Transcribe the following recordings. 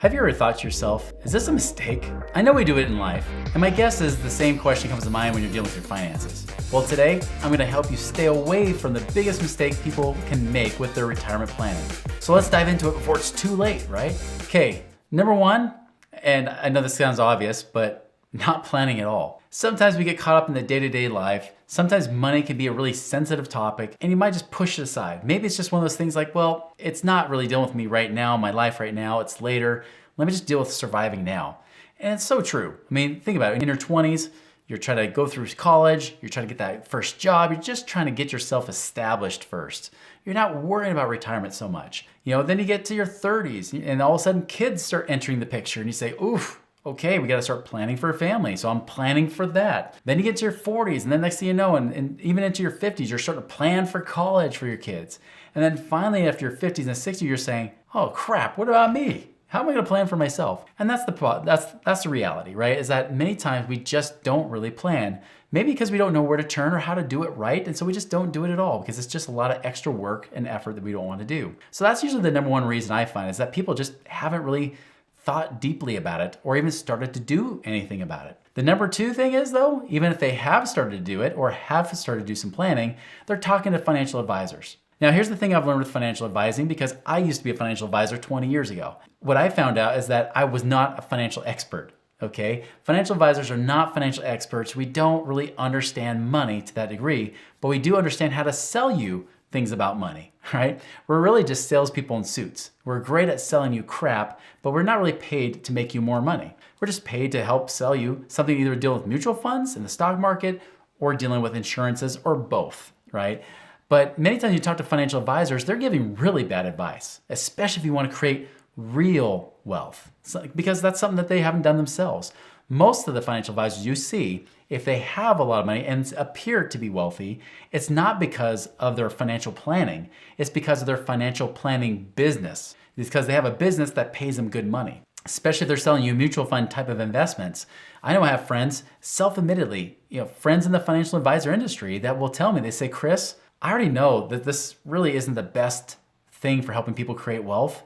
Have you ever thought to yourself, is this a mistake? I know we do it in life, and my guess is the same question comes to mind when you're dealing with your finances. Well, today, I'm gonna help you stay away from the biggest mistake people can make with their retirement planning. So let's dive into it before it's too late, right? Okay, number one, and I know this sounds obvious, but not planning at all. Sometimes we get caught up in the day-to-day life. Sometimes money can be a really sensitive topic and you might just push it aside. Maybe it's just one of those things like, well, it's not really dealing with me right now, my life right now, it's later. Let me just deal with surviving now. And it's so true. I mean, think about it. In your 20s, you're trying to go through college, you're trying to get that first job, you're just trying to get yourself established first. You're not worrying about retirement so much. Then you get to your 30s and all of a sudden kids start entering the picture and you say, oof, okay, we gotta start planning for a family. So I'm planning for that. Then you get to your 40s and then next thing you know, and even into your 50s, you're starting to plan for college for your kids. And then finally after your 50s and 60s, you're saying, oh crap, what about me? How am I gonna plan for myself? And that's the reality, right? Is that many times we just don't really plan. Maybe because we don't know where to turn or how to do it right. And so we just don't do it at all because it's just a lot of extra work and effort that we don't want to do. So that's usually the number one reason I find is that people just haven't really thought deeply about it or even started to do anything about it. The number two thing is though, even if they have started to do it or have started to do some planning, they're talking to financial advisors. Now here's the thing I've learned with financial advising because I used to be a financial advisor 20 years ago. What I found out is that I was not a financial expert, okay? Financial advisors are not financial experts. We don't really understand money to that degree, but we do understand how to sell you things about money, right? We're really just salespeople in suits. We're great at selling you crap, but we're not really paid to make you more money. We're just paid to help sell you something either dealing with mutual funds in the stock market or dealing with insurances or both, right? But many times you talk to financial advisors, they're giving really bad advice, especially if you want to create real wealth, because that's something that they haven't done themselves. Most of the financial advisors you see, if they have a lot of money and appear to be wealthy, it's not because of their financial planning. It's because of their financial planning business. It's because they have a business that pays them good money, especially if they're selling you mutual fund type of investments. I know I have friends, self-admittedly, friends in the financial advisor industry that will tell me, they say, Chris, I already know that this really isn't the best thing for helping people create wealth,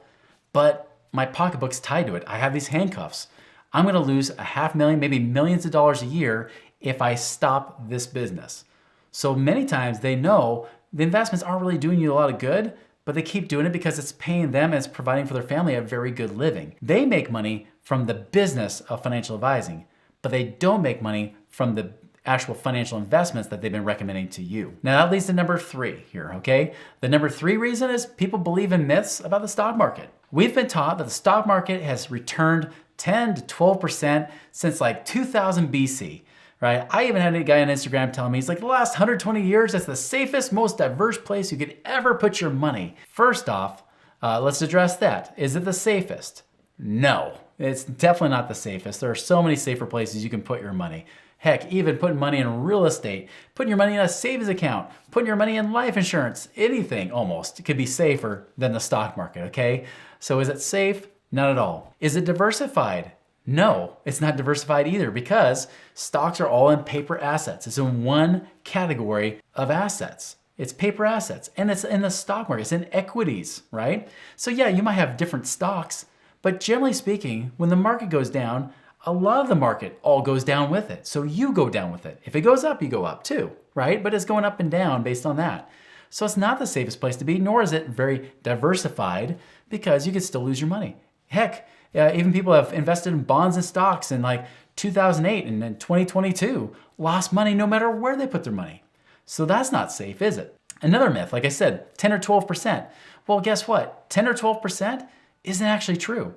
but my pocketbook's tied to it. I have these handcuffs. I'm gonna lose $500,000, maybe millions of dollars a year if I stop this business. So many times they know the investments aren't really doing you a lot of good, but they keep doing it because it's paying them and it's providing for their family a very good living. They make money from the business of financial advising, but they don't make money from the actual financial investments that they've been recommending to you. Now that leads to number three here, okay? The number three reason is people believe in myths about the stock market. We've been taught that the stock market has returned 10 to 12% since like 2000 BC, right? I even had a guy on Instagram telling me, he's like, the last 120 years, that's the safest, most diverse place you could ever put your money. First off, let's address that. Is it the safest? No, it's definitely not the safest. There are so many safer places you can put your money. Heck, even putting money in real estate, putting your money in a savings account, putting your money in life insurance, anything almost could be safer than the stock market, okay? So is it safe? Not at all. Is it diversified? No, it's not diversified either because stocks are all in paper assets. It's in one category of assets. It's paper assets and it's in the stock market, it's in equities, right? So yeah, you might have different stocks, but generally speaking, when the market goes down, a lot of the market all goes down with it. So you go down with it. If it goes up, you go up too, right? But it's going up and down based on that. So it's not the safest place to be, nor is it very diversified because you could still lose your money. Heck, even people have invested in bonds and stocks in like 2008 and then 2022, lost money no matter where they put their money. So that's not safe, is it? Another myth, like I said, 10 or 12%. Well, guess what? 10 or 12% isn't actually true.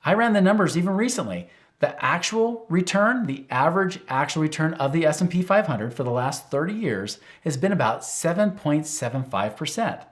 I ran the numbers even recently. The actual return, the average actual return of the S&P 500 for the last 30 years has been about 7.75%.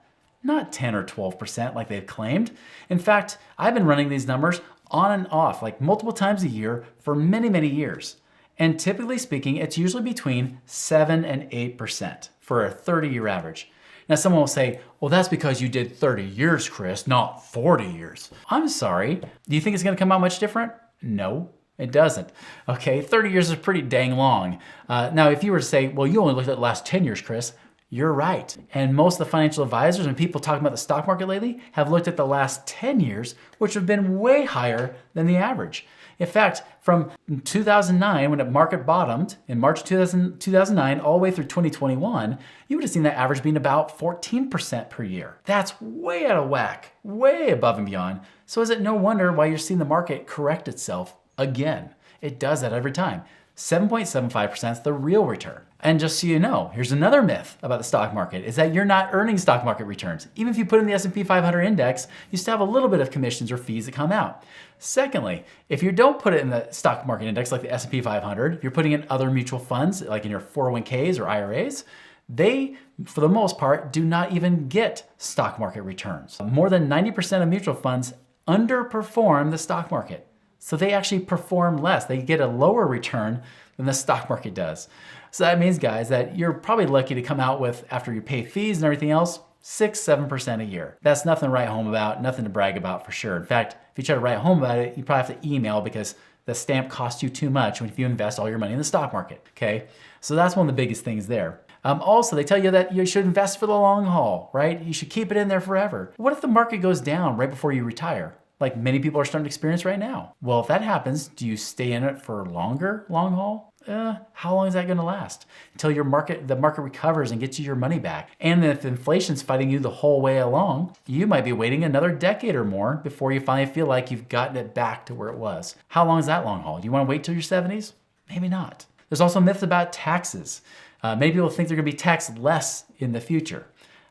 Not 10 or 12% like they've claimed. In fact, I've been running these numbers on and off, like multiple times a year for many, many years. And typically speaking, it's usually between 7 and 8% for a 30-year average. Now someone will say, well, that's because you did 30 years, Chris, not 40 years. I'm sorry. Do you think it's gonna come out much different? No. It doesn't. Okay, 30 years is pretty dang long. Now, if you were to say, well, you only looked at the last 10 years, Chris, You're right. And most of the financial advisors and people talking about the stock market lately have looked at the last 10 years, which have been way higher than the average. In fact, from 2009, when the market bottomed in March 2009, all the way through 2021, you would have seen that average being about 14% per year. That's way out of whack, way above and beyond. So is it no wonder why you're seeing the market correct itself again? It does that every time. 7.75% is the real return. And just so you know, here's another myth about the stock market, is that you're not earning stock market returns. Even if you put in the S&P 500 index, you still have a little bit of commissions or fees that come out. Secondly, if you don't put it in the stock market index like the S&P 500, if you're putting in other mutual funds like in your 401ks or IRAs, they, for the most part, do not even get stock market returns. More than 90% of mutual funds underperform the stock market. So they actually perform less. They get a lower return than the stock market does. So that means, guys, that you're probably lucky to come out with, after you pay fees and everything else, 6-7% a year. That's nothing to write home about, nothing to brag about for sure. In fact, if you try to write home about it, you probably have to email because the stamp costs you too much if you invest all your money in the stock market, okay? So that's one of the biggest things there. Also, they tell you that you should invest for the long haul, right? You should keep it in there forever. What if the market goes down right before you retire? Like many people are starting to experience right now. Well, if that happens, do you stay in it for longer, long haul? How long is that gonna last? Until the market recovers and gets you your money back. And if inflation's fighting you the whole way along, you might be waiting another decade or more before you finally feel like you've gotten it back to where it was. How long is that long haul? Do you wanna wait till your 70s? Maybe not. There's also myths about taxes. Many people think they're gonna be taxed less in the future.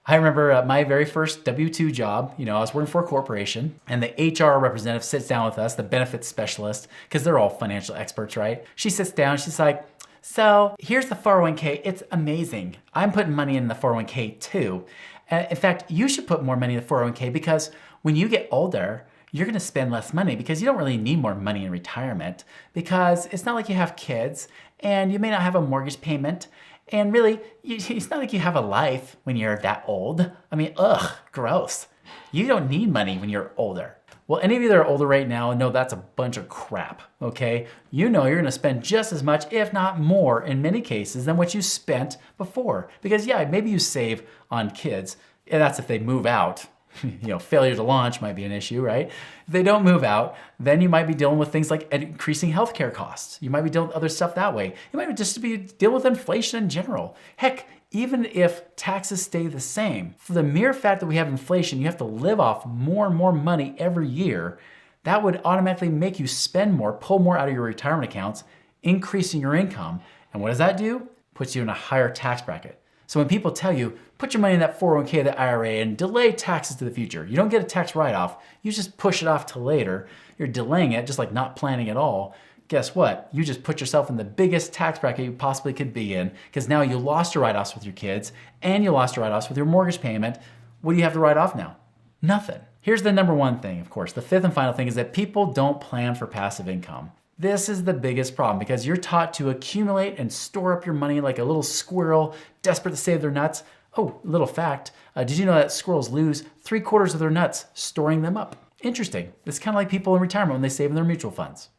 I remember my very first W-2 job, I was working for a corporation, and the HR representative sits down with us, the benefits specialist, because they're all financial experts, right? She sits down, she's like, so here's the 401k, it's amazing. I'm putting money in the 401k too. In fact, you should put more money in the 401k because when you get older, you're gonna spend less money because you don't really need more money in retirement because it's not like you have kids and you may not have a mortgage payment. And really, it's not like you have a life when you're that old. I mean, gross. You don't need money when you're older. Well, any of you that are older right now know that's a bunch of crap, okay? You know you're gonna spend just as much, if not more, in many cases than what you spent before. Because yeah, maybe you save on kids, and that's if they move out. Failure to launch might be an issue, right? If they don't move out, then you might be dealing with things like increasing healthcare costs. You might be dealing with other stuff that way. You might just be dealing with inflation in general. Heck, even if taxes stay the same, for the mere fact that we have inflation, you have to live off more and more money every year. That would automatically make you spend more, pull more out of your retirement accounts, increasing your income. And what does that do? Puts you in a higher tax bracket. So when people tell you, put your money in that 401k, that IRA, and delay taxes to the future, you don't get a tax write-off, you just push it off to later, you're delaying it, just like not planning at all. Guess what? You just put yourself in the biggest tax bracket you possibly could be in, because now you lost your write-offs with your kids, and you lost your write-offs with your mortgage payment. What do you have to write off now? Nothing. Here's the number one thing, of course. The fifth and final thing is that people don't plan for passive income. This is the biggest problem because you're taught to accumulate and store up your money like a little squirrel desperate to save their nuts. Oh, little fact, did you know that squirrels lose 3/4 of their nuts storing them up? Interesting. It's kind of like people in retirement when they save in their mutual funds.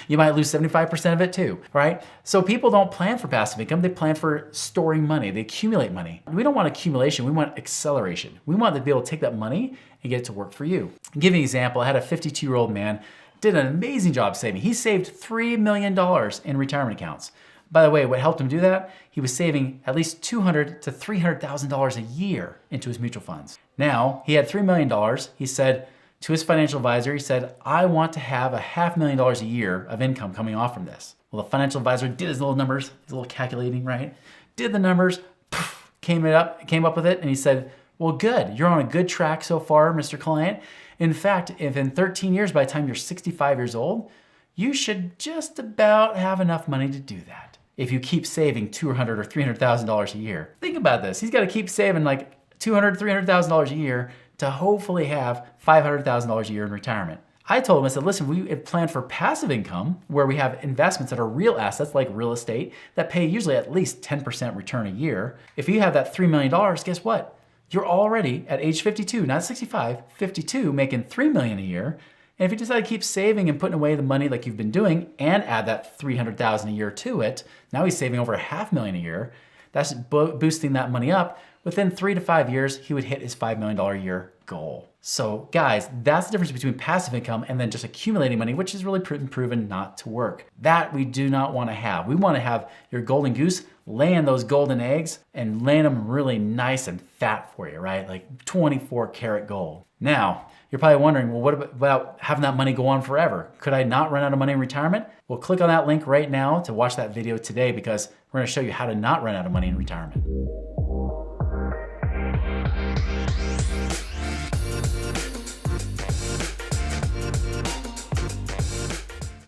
You might lose 75% of it too, right? So people don't plan for passive income, they plan for storing money, they accumulate money. We don't want accumulation, we want acceleration. We want to be able to take that money and get it to work for you. I'll give you an example. I had a 52-year-old man, did an amazing job saving. He saved $3 million in retirement accounts. By the way, what helped him do that? He was saving at least $200,000 to $300,000 a year into his mutual funds. Now, he had $3 million. He said to his financial advisor, he said, I want to have $500,000 a year of income coming off from this. Well, the financial advisor did his little numbers, his little calculating, right? Did the numbers, came up with it, and he said, well, good, you're on a good track so far, Mr. Client. In fact, if in 13 years, by the time you're 65 years old, you should just about have enough money to do that. If you keep saving $200,000 or $300,000 a year. Think about this. He's got to keep saving like $200,000, $300,000 a year to hopefully have $500,000 a year in retirement. I told him, I said, listen, we have planned for passive income where we have investments that are real assets like real estate that pay usually at least 10% return a year. If you have that $3 million, guess what? You're already at age 52, not 65, 52, making $3 million a year. And if you decide to keep saving and putting away the money like you've been doing and add that $300,000 a year to it, now he's saving over $500,000 a year. That's boosting that money up. Within 3 to 5 years, he would hit his $5 million a year goal. So guys, that's the difference between passive income and then just accumulating money, which is really proven not to work. That we do not want to have. We want to have your golden goose laying those golden eggs and laying them really nice and fat for you, right? Like 24 karat gold. Now, you're probably wondering, well, what about having that money go on forever? Could I not run out of money in retirement? Well, click on that link right now to watch that video today, because we're going to show you how to not run out of money in retirement.